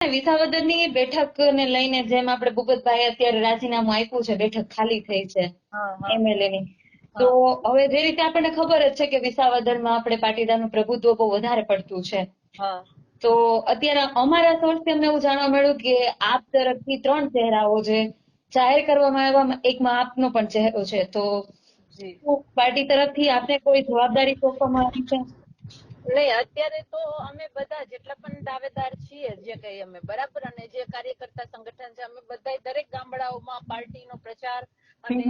વિસાવદરની બેઠકને લઈને જેમ આપણે ભૂપતભાઈ અત્યારે રાજીનામું આપ્યું છે, બેઠક ખાલી થઈ છે એમએલએ ની, તો હવે જે રીતે આપણને ખબર જ છે કે વિસાવદરમાં આપણે પાટીદારનું પ્રભુત્વ બહુ વધારે પડતું છે. તો અત્યારે અમારા સોર્સથી અમને એવું જાણવા મળ્યું કે આપ તરફથી 3 ચહેરાઓ જે જાહેર કરવામાં આવ્યા, એકમાં આપનો પણ ચહેરો છે. તો પાર્ટી તરફથી આપને કોઈ જવાબદારી સોંપવામાં આવી છે? નહીં, અત્યારે તો અમે બધા જેટલા પણ દાવેદાર છીએ, જે કઈ અમે બરાબર, અને જે કાર્યકર્તા સંગઠન છે, અમે બધા દરેક ગામડાઓમાં પાર્ટીનો પ્રચાર અને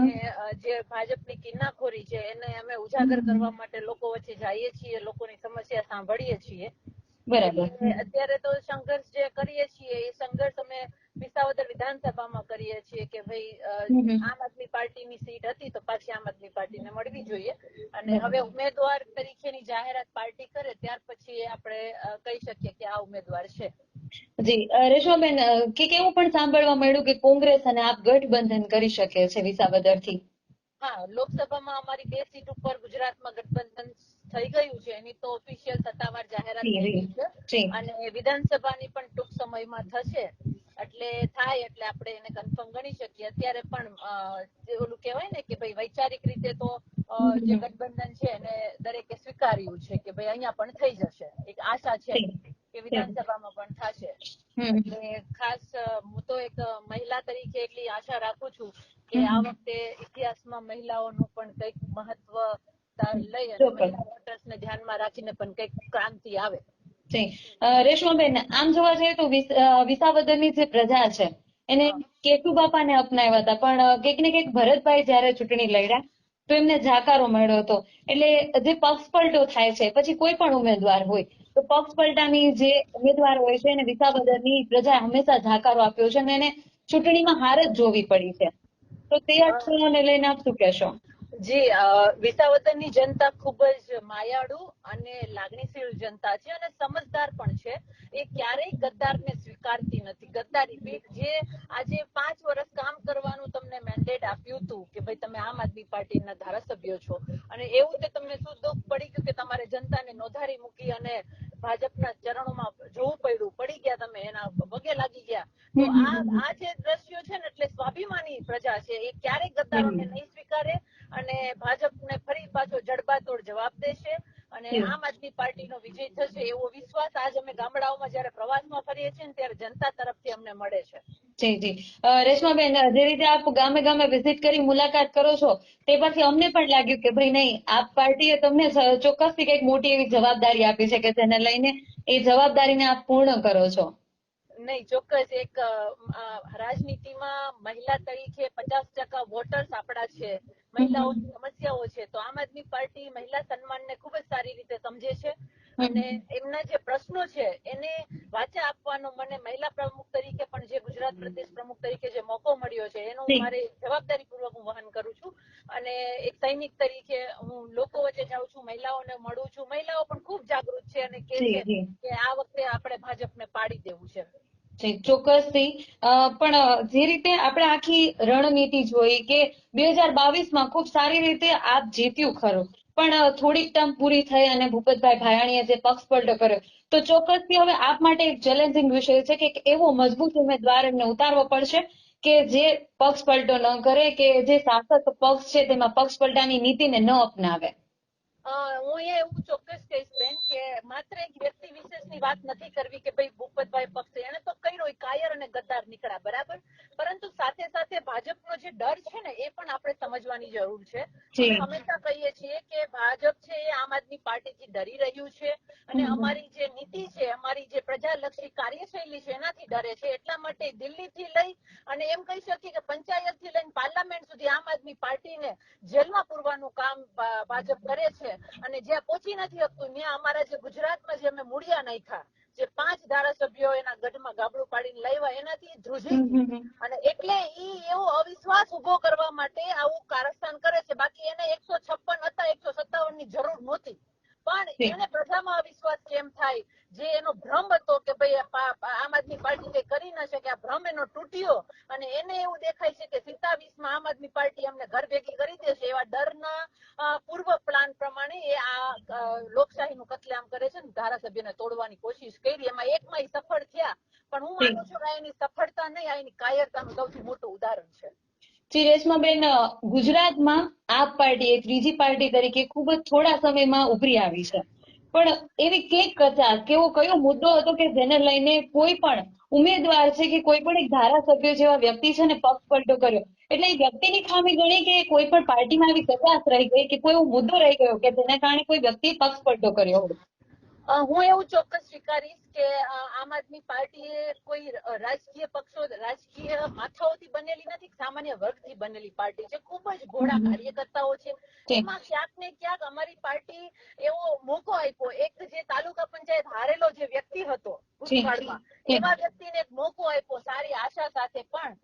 જે ભાજપની કિન્નાખોરી છે એને અમે ઉજાગર કરવા માટે લોકો વચ્ચે જઈએ છીએ, લોકોની સમસ્યા સાંભળીએ છીએ. અત્યારે તો સંઘર્ષ જે કરીએ છીએ એ સંઘર્ષ અમે વિસાવદર વિધાનસભામાં કરીએ છીએ કે ભાઈ આમ આદમી પાર્ટીની સીટ હતી તો પાછી આમ આદમી પાર્ટીને મળવી જોઈએ, અને હવે ઉમેદવાર તરીકેની જાહેરાત પાર્ટી કરે ત્યાર પછી આપણે કહી શકીએ કે આ ઉમેદવાર છે. જી રેશમાબેન, એવું પણ સાંભળવા મળ્યું કે કોંગ્રેસ અને આપ ગઠબંધન કરી શકે છે વિસાવદરથી. હા, લોકસભામાં અમારી 2 સીટ ઉપર ગુજરાતમાં ગઠબંધન થઈ ગયું છે, એની તો ઓફિશિયલ સત્તાવાર જાહેરાત થઈ ગઈ છે, અને વિધાનસભાની પણ ટૂંક સમયમાં થશે. એટલે થાય એટલે આપણે એને કન્ફર્મ ગણી શકીએ. અત્યારે પણ ઓલું કહેવાય ને કે ભાઈ વૈચારિક રીતે તો જે ગઠબંધન છે એને દરેકે સ્વીકાર્યું છે કે ભાઈ અહીંયા પણ થઈ જશે. એક આશા છે કે વિધાનસભામાં પણ થશે. એટલે ખાસ હું તો એક મહિલા તરીકે એટલી આશા રાખું છું કે આ વખતે ઇતિહાસમાં મહિલાઓનું પણ કંઈક મહત્વ લઈ અને મહિલા વોટર્સને ધ્યાનમાં રાખીને પણ કંઈક ક્રાંતિ આવે. રેશમાબેન, આમ જોવા જઈએ તો વિસાવદરની જે પ્રજા છે એને કેશુબાપાને અપનાવ્યા હતા, પણ કંઈક ને કંઈક ભરતભાઈ જયારે ચૂંટણી લડ્યા તો એમને જાકારો મળ્યો હતો. એટલે જે પક્ષપલટો થાય છે, પછી કોઈ પણ ઉમેદવાર હોય તો પક્ષપલટાની જે ઉમેદવાર હોય છે એને વિસાવદરની પ્રજાએ હંમેશા જાકારો આપ્યો છે અને એને ચૂંટણીમાં હાર જ જોવી પડી છે. તો તે અક્ષરોને લઈને આપ શું કહેશો? જી, વિસાવદરની જનતા ખૂબ જ માયાળુ અને લાગણીશીલ જનતા છે અને સમજદાર પણ છે. એ ક્યારેય ગદ્દારને સ્વીકારતી નથી. ગદ્દારી જે આજે 5 વર્ષ કામ કરવાનું તમને મેન્ડેટ આપ્યું હતું કે ભાઈ તમે આમ આદમી પાર્ટીના ધારાસભ્યો છો, અને એવું તે તમને શું દુઃખ પડી ગયું કે તમારે જનતાને નોધારી મૂકી અને ભાજપના ચરણોમાં જોવું પડ્યું, પડી ગયા, તમે એના પગે લાગી ગયા. તો આ જે દ્રશ્યો છે ને, એટલે સ્વાભિમાની પ્રજા છે, એ ક્યારેય ગદ્દારોને નહીં સ્વીકારે અને ભાજપને ફરી પાછો જડબાતોડ જવાબ દેશે અને આમ આદમી પાર્ટીનો વિજય થશે એવો વિશ્વાસ આજ અમે ગામડાઓમાં જયારે પ્રવાસમાં ફરીએ છીએ ને ત્યારે જનતા તરફથી અમને મળે છે. જી જી, રેશમાબેન, જે રીતે આપ ગામે ગામે વિઝિટ કરી મુલાકાત કરો છો તે પછી અમને પણ લાગ્યું કે ભાઈ નહીં, આપ પાર્ટીએ તમને ચોક્કસથી કંઈક મોટી એવી જવાબદારી આપી છે કે જેને લઈને એ જવાબદારીને આપ પૂર્ણ કરો છો. નહીં, ચોક્કસ. એક રાજનીતિમાં મહિલા તરીકે 50% વોટર્સ આપણા છે, મહિલાઓની સમસ્યાઓ છે, તો આમ આદમી પાર્ટી મહિલા સન્માનને ખૂબ જ સારી રીતે સમજે છે અને એમના જે પ્રશ્નો છે એને વાચા આપવાનો મને મહિલા પ્રમુખ તરીકે પણ, જે ગુજરાત પ્રદેશ પ્રમુખ તરીકે જે મોકો મળ્યો છે એનું મારે જવાબદારીપૂર્વક હું વહન કરું છું. અને એક સૈનિક તરીકે હું લોકો વચ્ચે જાઉં છું, મહિલાઓને મળું છું. મહિલાઓ પણ ખૂબ જાગૃત છે અને કહે છે કે આ વખતે આપણે ભાજપને પાડી દેવું છે. ચોક્કસથી, પણ જે રીતે આપણે આખી રણનીતિ જોઈ કે 2022માં ખૂબ સારી રીતે આપ જીત્યું ખરું, પણ થોડીક ટર્મ પૂરી થઈ અને ભૂપતભાઈ ભાયાણીએ જે પક્ષપલટો કર્યો, તો ચોક્કસથી હવે આપ માટે એક ચેલેન્જિંગ વિષય છે કે એવો મજબૂત ઉમેદવાર એમને ઉતારવો પડશે કે જે પક્ષપલટો ન કરે, કે જે શાસક પક્ષ છે તેમાં પક્ષપલટાની નીતિને ન અપનાવે. હું એવું ચોક્કસ કહીશ બેન કે માત્ર એક વ્યક્તિ વિશેષની વાત નથી કરવી કે ભાઈ ભૂપતભાઈ પક્ષ એને તો કર્યો કાયર અને ગદ્દાર નીકળ્યા, બરાબર, પરંતુ સાથે સાથે ભાજપનો જે ડર છે ને એ પણ આપણે સમજવાની જરૂર છે. અમે હંમેશા કહીએ છીએ કે ભાજપ છે એ આમ આદમી પાર્ટીથી ડરી રહ્યું છે અને અમારી જે નીતિ છે, અમારી જે પ્રજાલક્ષી કાર્યશૈલી છે એનાથી ડરે છે. એટલા માટે દિલ્હીથી લઈ અને એમ કહી શકીએ કે પંચાયતથી લઈને પાર્લામેન્ટ સુધી આમ આદમી પાર્ટીને જેલમાં પૂરવાનું કામ ભાજપ કરે છે અને જ્યાં પહોંચી નથી શકતું ત્યાં અમારા જે ગુજરાતમાં જે અમે મૂળિયા નાખ્યા, જે 5 ધારાસભ્યો એના ગઢમાં ગાબડું પાડીને લાવ્યા, એનાથી ધ્રુજી ગયું અને એટલે એવો અવિશ્વાસ ઉભો કરવા માટે આવું કારસ્તાન કરે છે. બાકી એને 156 હતા, 157 ની જરૂર નહોતી, પણ એને પ્રજામાં અવિશ્વાસ કેમ થાય, જે એનો ભ્રમ હતો કે ભાઈ આમ આદમી પાર્ટી કઈ કરી ન શકે, આ ભ્રમ એનો તૂટ્યો અને એને એવું દેખાય છે કે 27માં આમ આદમી પાર્ટી અમને ઘર ભેગી કરી દેશે, એવા ડરના પૂર્વ પ્લાન પ્રમાણે એ આ લોકશાહીનું કતલેઆમ કરે છે ને ધારાસભ્યને તોડવાની કોશિશ કરી. એમાં એકમાં સફળ થયા, પણ હું માનું છું કે એની સફળતા નહીં, એની કાયરતાનું સૌથી મોટું ઉદાહરણ છે. શ્રી રેશમાબેન, ગુજરાતમાં આપ પાર્ટી એક ત્રીજી પાર્ટી તરીકે ખૂબ જ થોડા સમયમાં ઉભરી આવી છે, પણ એવી કઈ કચાશ કેવો કયો મુદ્દો હતો કે જેને લઈને કોઈ પણ ઉમેદવાર છે કે કોઈ પણ એક ધારાસભ્ય જેવા વ્યક્તિ છે ને પક્ષ પલટો કર્યો, એટલે એ વ્યક્તિની ખામી ગણી કે કોઈ પણ પાર્ટીમાં આવી કચાશ રહી ગઈ કે કોઈ એવો મુદ્દો રહી ગયો કે જેના કારણે કોઈ વ્યક્તિ પક્ષ પલટો કર્યો હોય? હું એવું ચોક્કસ સ્વીકારીશ કે આમ આદમી પાર્ટી કોઈ રાજકીય પક્ષો, રાજકીય માથાઓથી બનેલી નથી, સામાન્ય વર્ગથી બનેલી પાર્ટી છે. ખૂબ જ ભોળા કાર્યકર્તાઓ છે. એમાં ક્યાંક ને ક્યાંક અમારી પાર્ટી એવો મોકો આપ્યો, એક જે તાલુકા પંચાયત હારેલો જે વ્યક્તિ હતો ભૂતકાળમાં, એવા વ્યક્તિને એક મોકો આપ્યો સારી આશા સાથે. પણ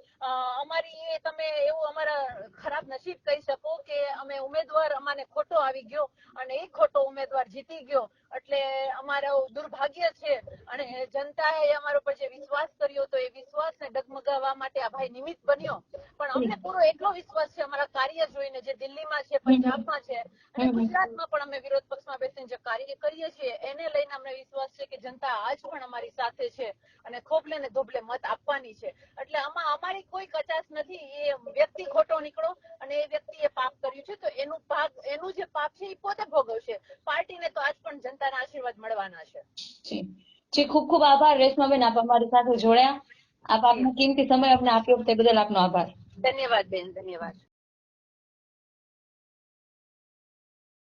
અમારી તમે એવું અમારા ખરાબ નસીબ કહી શકો કે અમે ઉમેદવાર અમાને ખોટો આવી ગયો અને એ ખોટો ઉમેદવાર જીતી ગયો, એટલે અમારું દુર્ભાગ્ય છે. અને જનતાએ અમારો પર જે વિશ્વાસ કર્યો તો એ વિશ્વાસને ડગમગાવવા માટે આ ભાઈ નિમિત્ત બન્યો. પણ અમને પૂરો એટલો વિશ્વાસ છે અમારા કાર્ય જોઈને, જે દિલ્હીમાં છે, પંજાબમાં છે અને ગુજરાતમાં પણ અમે વિરોધ પક્ષમાં બેસીને જે કાર્ય કરીએ છીએ એને લઈને અમને વિશ્વાસ છે કે જનતા આજ પણ અમારી સાથે છે અને ખોબલે ને ધોબલે મત આપવાની છે. એટલે આમાં અમારી કોઈ કચાશ નથી. એ વ્યક્તિ ખોટો નીકળો અને એ વ્યક્તિએ પાપ કર્યું છે તો એનું જે પાપ છે એ પોતે ભોગવશે. પાર્ટીને તો આજ પણ જનતાના આશીર્વાદ મળવાના છે. જી, ખૂબ ખૂબ આભાર રેશમાબેન, આપ અમારી સાથે જોડાયા. આપનો કિંમતી સમય આપને આપ્યો તે બદલ આપનો આભાર. ધન્યવાદ બેન, ધન્યવાદ.